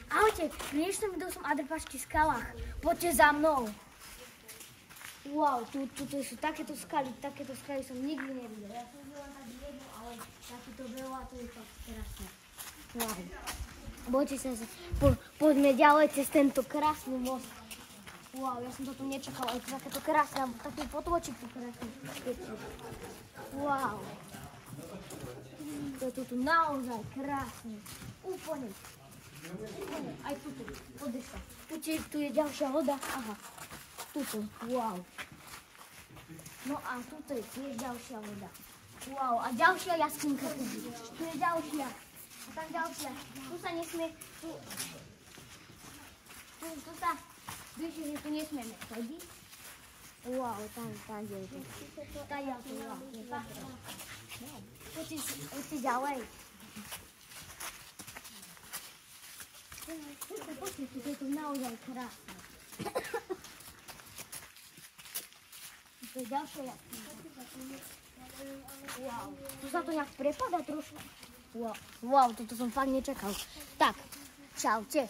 Ahojte, v dnešnom videu som Adrpačky v skalách. Poďte za mnou. Wow, tu sú takéto skaly som nikdy nevidel. Ja som videl len tak jednu, ale takýto veľa, to je fakt krásne. Wow. Bojte sa, poďme ďalej cez tento krásny most. Wow, ja som to tu nečakal, ale to takéto krásne, taký potôčik tu krásny. Wow. To je tu naozaj krásne. Úplne. Aj tuto, podri sa. Tu je ďalšia voda. Aha. Tuto, wow. No a tuto je tiež ďalšia voda. Wow, a ďalšia jaskinka tu. Tu je ďalšia. A tam ďalšia. Tu sa nesmie, tu sa blíži, že tu nesmieme chodiť. Wow, tam je to. Tam je to, wow. Poďte ďalej. Poďte, tu je to naozaj krásne. To je ďalšia jaskinka. Wow, tu sa to nejak prepadá trošku. Wow, toto som fakt nečakal. Tak, čaute.